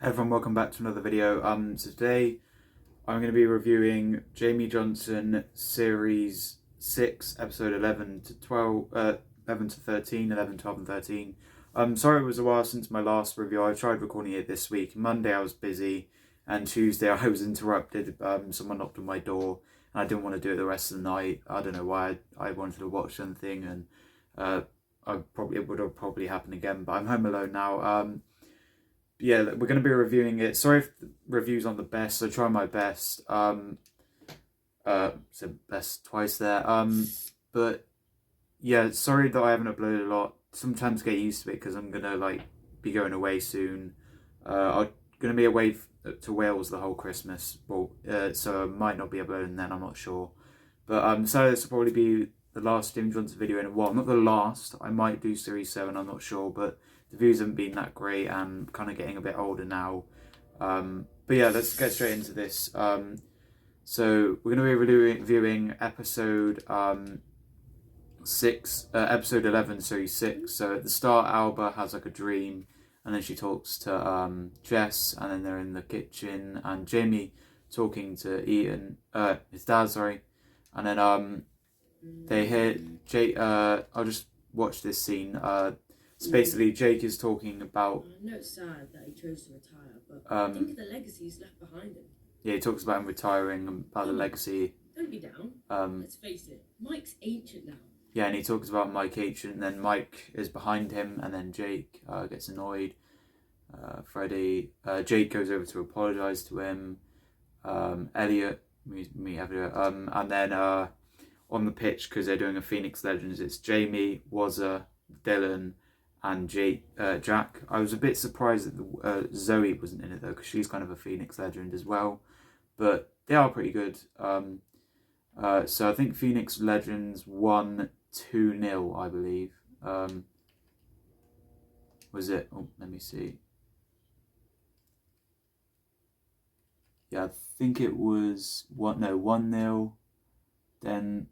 Everyone, welcome back to another video. So today I'm going to be reviewing Jamie Johnson series 6, episode 11 to 12, 11 to 13, 11, 12 and 13. Sorry it was a while since my last review. I tried recording it this week. Monday I was busy and Tuesday I was interrupted. Someone knocked on my door and I didn't want to do it the rest of the night. I don't know why. I wanted to watch something and it would have probably happened again, but I'm home alone now. Yeah, we're going to be reviewing it. Sorry if the reviews aren't the best, so try my best. Said best twice there. But yeah, sorry that I haven't uploaded a lot. Sometimes get used to it because I'm gonna be going away soon. I'm gonna be away to Wales the whole Christmas. Well, so I might not be uploading then. I'm not sure. But so this will probably be the last Jamie Johnson video in a while. Not the last. I might do series 7. I'm not sure, but the views haven't been that great and kind of getting a bit older now. But yeah, let's get straight into this. So we're going to be reviewing episode 6, episode 11, series 6. So at the start, Alba has like a dream, and then she talks to Jess, and then they're in the kitchen, and Jamie talking to Ian, his dad, sorry, and then they hear Jake. I'll just watch this scene. So basically, Jake is talking about. I know it's sad that he chose to retire, but think of the legacy he's left behind him. Yeah, he talks about him retiring and about the legacy. Don't be down. Let's face it, Mike's ancient now. Yeah, and he talks about Mike ancient, and then Mike is behind him, and then Jake gets annoyed. Jake goes over to apologise to him. Elliot, and then on the pitch, because they're doing a Phoenix Legends, it's Jamie, Wazza, Dylan, and Jack. I was a bit surprised that Zoe wasn't in it though, because she's kind of a Phoenix Legend as well. But they are pretty good. So I think Phoenix Legends won 2-0, I believe. Was it? Oh, let me see. Yeah, I think it was 1-0. Then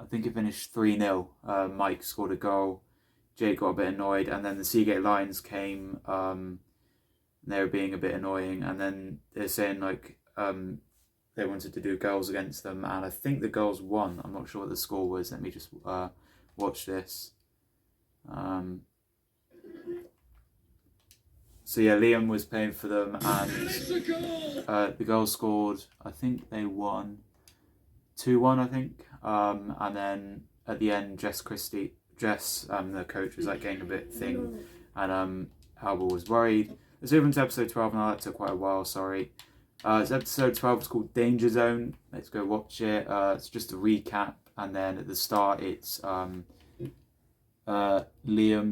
I think it finished 3-0. Mike scored a goal. Jake got a bit annoyed, and then the Seagate Lions came. They were being a bit annoying, and then they're saying they wanted to do goals against them, and I think the girls won. I'm not sure what the score was. Let me just watch this. So yeah, Liam was playing for them, and the girls scored. I think they won 2-1, I think. And then at the end, Jess, the coach, was getting a bit thing, and Alba was worried. Let's move on to episode 12 now. That took quite a while, sorry. It's episode 12, it's called Danger Zone. Let's go watch it. It's just a recap, and then at the start it's Liam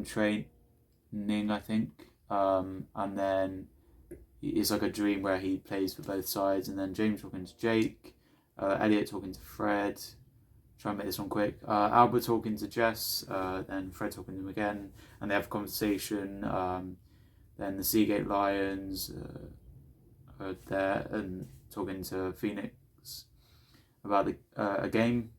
training, I think. And then it's like a dream where he plays for both sides, and then James talking to Jake, Elliot talking to Fred. Try and make this one quick. Albert talking to Jess, then Fred talking to him again, and they have a conversation. Then the Seagate Lions are there and talking to Phoenix about a game.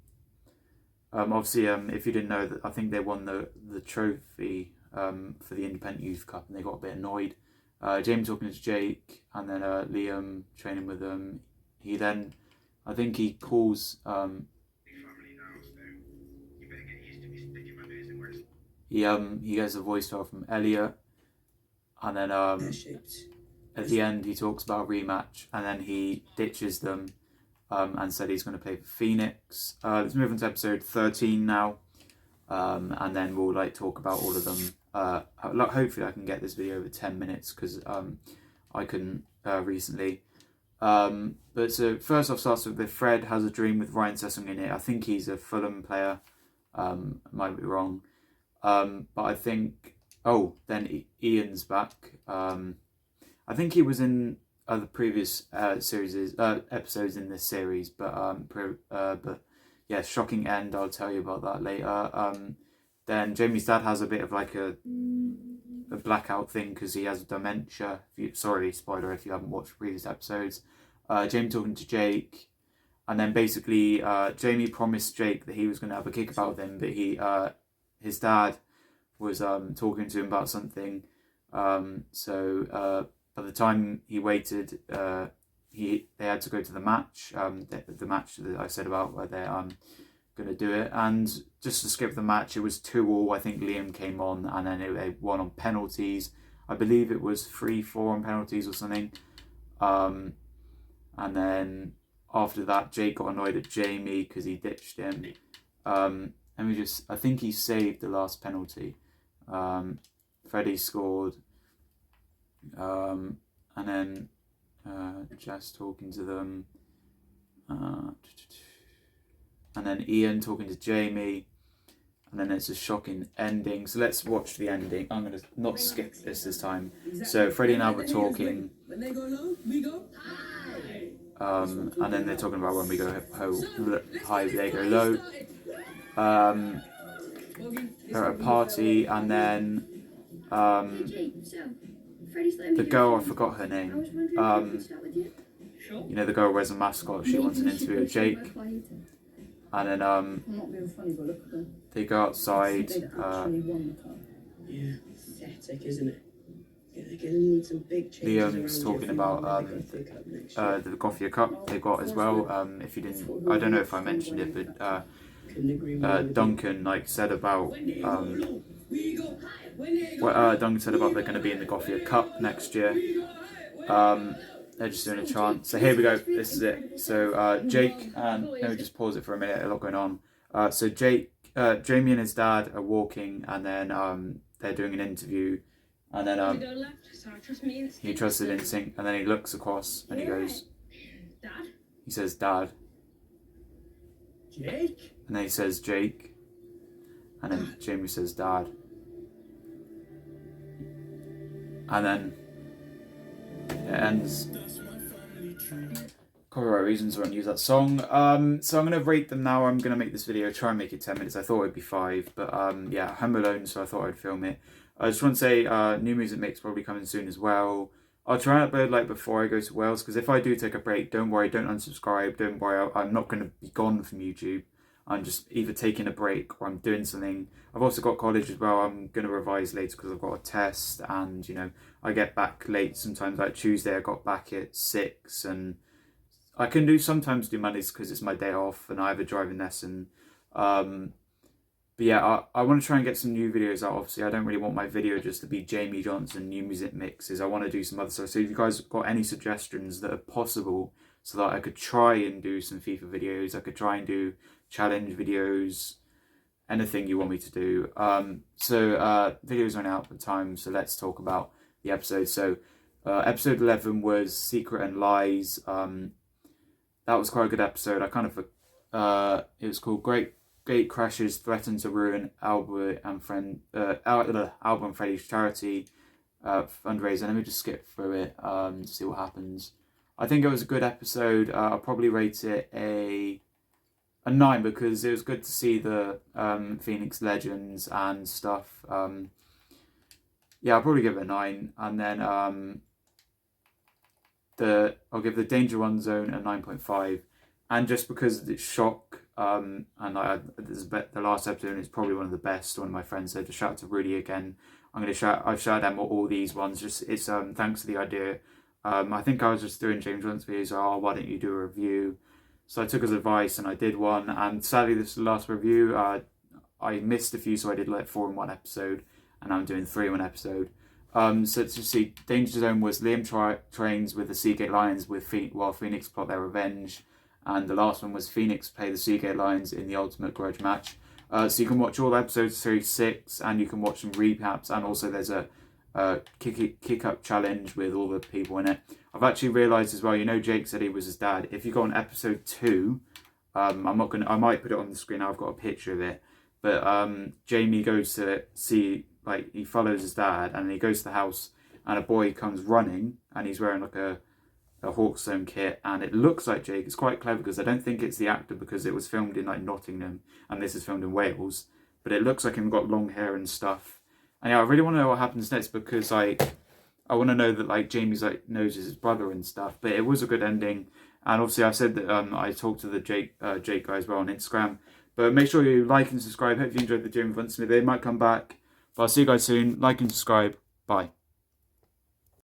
Obviously, if you didn't know, that I think they won the trophy for the Independent Youth Cup, and they got a bit annoyed. James talking to Jake, and then Liam training with them. He then, I think he calls. He gets a voicemail from Elliot, and then at the end he talks about a rematch, and then he ditches them and said he's going to play for Phoenix. Let's move on to episode 13 now, and then we'll talk about all of them. Hopefully I can get this video over 10 minutes, because I couldn't recently. But so first off, starts with Fred has a dream with Ryan Sessing in it. I think he's a Fulham player. Might be wrong. But I think, then Ian's back. I think he was in other previous episodes in this series, but yeah, shocking end. I'll tell you about that later. Then Jamie's dad has a bit of a blackout thing because he has dementia. Sorry, spoiler if you haven't watched previous episodes. Jamie talking to Jake, and then basically Jamie promised Jake that he was going to have a kickabout with him, but his dad was talking to him about something. So by the time he waited, they had to go to the match, the match that I said about where they're going to do it. And just to skip the match, it was 2-2. I think Liam came on, and then they won on penalties. I believe it was 3-4 on penalties or something. And then after that, Jake got annoyed at Jamie because he ditched him. And I think he saved the last penalty. Freddie scored. And then Jess talking to them. And then Ian talking to Jamie. And then it's a shocking ending. So let's watch the ending. I'm going to not skip this time. So Freddie and Albert talking. When they go low, we go high. And then they're talking about when we go high, they go low. They're at a party, and then the girl, I forgot her name. You know, the girl who wears a mascot. She wants an interview with Jake. And then they go outside. Yeah, pathetic, isn't it? They're gonna need some big changes. Liam's talking about the Gothia Cup they got as well. If you didn't, I don't know if I mentioned it, but Duncan said about Duncan said about they're going to be in the Gothia Cup next year. They're just doing a chant. So here we go. This is it. So Jake, and let me just pause it for a minute. A lot going on. So Jake, Jamie and his dad are walking, and then they're doing an interview, and then he trusts his instinct, and then he looks across and he goes, Dad? He says, "Dad." Jake? And then he says, "Jake." And then Jamie says, "Dad." And then it ends. Copyright reasons I won't use that song. So I'm going to rate them now. I'm going to make this video, try and make it 10 minutes. I thought it would be 5, but yeah, Home Alone, so I thought I'd film it. I just want to say new music mix probably coming soon as well. I'll try and upload before I go to Wales, because if I do take a break, don't worry, don't unsubscribe, don't worry, I'm not going to be gone from YouTube. I'm just either taking a break or I'm doing something. I've also got college as well. I'm going to revise later because I've got a test, and you know, I get back late sometimes. Like Tuesday I got back at 6, and I can sometimes do Mondays because it's my day off and I have a driving lesson. But yeah, I want to try and get some new videos out. Obviously, I don't really want my video just to be Jamie Johnson new music mixes. I want to do some other stuff. So if you guys have got any suggestions that are possible so that I could try and do some FIFA videos, I could try and do challenge videos, anything you want me to do. Videos are out at the time, so let's talk about the episode. So episode 11 was Secret and Lies. That was quite a good episode. it was called Great Crashes Threaten to Ruin Albert and Freddie's charity fundraiser. Let me just skip through it to see what happens. I think it was a good episode. I'll probably rate it a 9 because it was good to see the Phoenix Legends and stuff. Yeah, I'll probably give it a 9, and then I'll give the Danger One Zone a 9.5, and just because it's shock. And the last episode is probably one of the best. One of my friends said to shout out to Rudy again. I've shouted out all these ones. Just it's thanks to the idea. I think I was just doing James Hunt's videos. Why don't you do a review? So I took his advice and I did one. And sadly, this is the last review. I missed a few, so I did 4 in one episode, and I'm doing 3 in one episode. So let's just see. Danger Zone was Liam trains with the Seagate Lions while Phoenix plot their revenge. And the last one was Phoenix play the Seagate Lions in the Ultimate Grudge match. So you can watch all episodes 3 to 6, and you can watch some recaps, and also there's a kick up challenge with all the people in it. I've actually realised as well, you know, Jake said he was his dad. If you go on episode 2, I might put it on the screen. I've got a picture of it. But Jamie goes to see, he follows his dad, and he goes to the house, and a boy comes running, and he's wearing a Hawkstone kit, and it looks like Jake. It's quite clever because I don't think it's the actor, because it was filmed in Nottingham and this is filmed in Wales, but it looks like him got long hair and stuff. And yeah, I really want to know what happens next, because I want to know that Jamie's knows his brother and stuff. But it was a good ending, and obviously I said that I talked to the Jake guy as well on Instagram. But make sure you like and subscribe. Hope you enjoyed the Jamie Hunt. They might come back, but I'll see you guys soon. Like and subscribe. Bye.